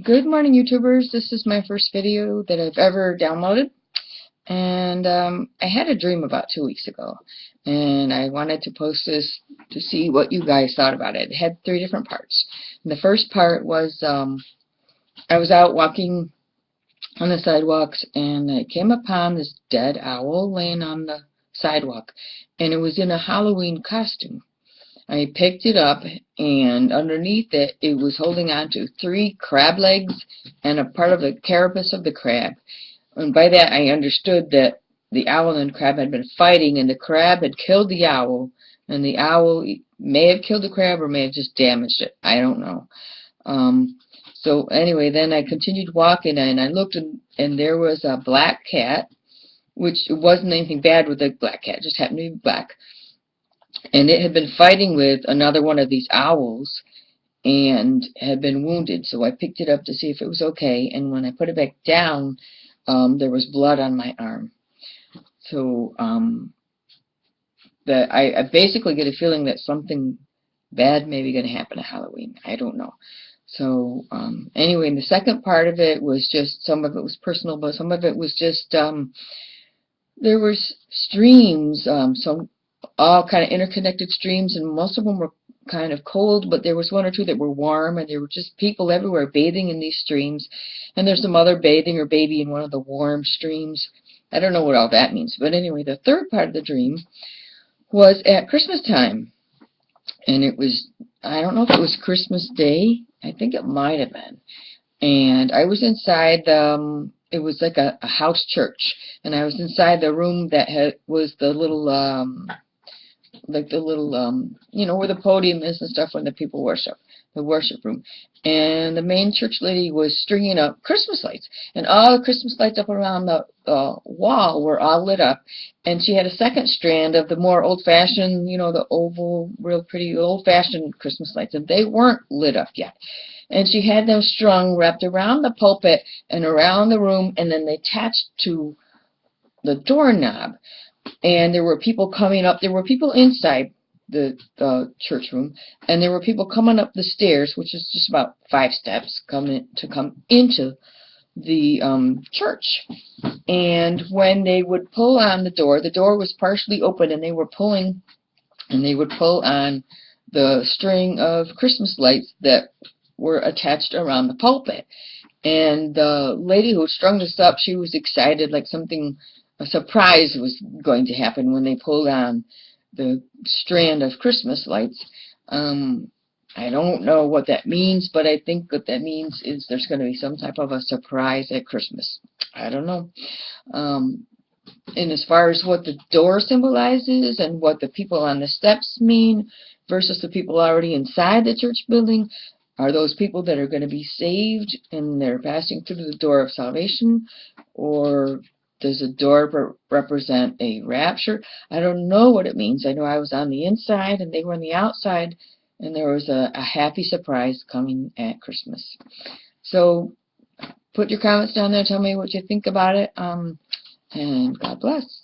Good morning, YouTubers. This is my first video that I've ever downloaded, and I had a dream about 2 weeks ago, and I wanted to post this to see what you guys thought about it. It had 3 different parts. And the first part was I was out walking on the sidewalks, and I came upon this dead owl laying on the sidewalk, and it was in a Halloween costume. I picked it up, and underneath it, it was holding on to 3 crab legs and a part of the carapace of the crab. And by that, I understood that the owl and the crab had been fighting, and the crab had killed the owl, and the owl may have killed the crab or may have just damaged it. I don't know. So anyway, then I continued walking, and I looked, and there was a black cat, which it wasn't anything bad with the black cat, it just happened to be black. And it had been fighting with another one of these owls and had been wounded. So I picked it up to see if it was okay. And when I put it back down, there was blood on my arm. So I basically get a feeling that something bad may be going to happen at Halloween. I don't know. So anyway, and the second part of it was just, some of it was personal, but some of it was just, there was streams, some all kind of interconnected streams, and most of them were kind of cold, but there was 1 or 2 that were warm, and there were just people everywhere bathing in these streams, and there's a mother bathing her baby in one of the warm streams. I don't know what all that means, but anyway, the third part of the dream was at Christmas time, and it was, I don't know if it was Christmas Day, I think it might have been, and I was inside, it was like a house church, and I was inside the room that was the little, like the little, you know, where the podium is and stuff when the people worship, the worship room. And the main church lady was stringing up Christmas lights, and all the Christmas lights up around the wall were all lit up. And she had a second strand of the more old-fashioned, you know, the oval, real pretty old-fashioned Christmas lights, and they weren't lit up yet. And she had them strung, wrapped around the pulpit and around the room, and then they attached to the doorknob. And there were people coming up. There were people inside the church room, and there were people coming up the stairs, which is just about 5 steps, come into the church. And when they would pull on the door was partially open, and they were pulling, and they would pull on the string of Christmas lights that were attached around the pulpit. And the lady who strung this up, she was excited, like something, a surprise was going to happen when they pulled on the strand of Christmas lights. I don't know what that means, but I think what that means is there's going to be some type of a surprise at Christmas. I don't know. And as far as what the door symbolizes and what the people on the steps mean versus the people already inside the church building, are those people that are going to be saved and they're passing through the door of salvation, or does the door represent a rapture? I don't know what it means. I know I was on the inside and they were on the outside, and there was a happy surprise coming at Christmas. So put your comments down there. Tell me what you think about it. And God bless.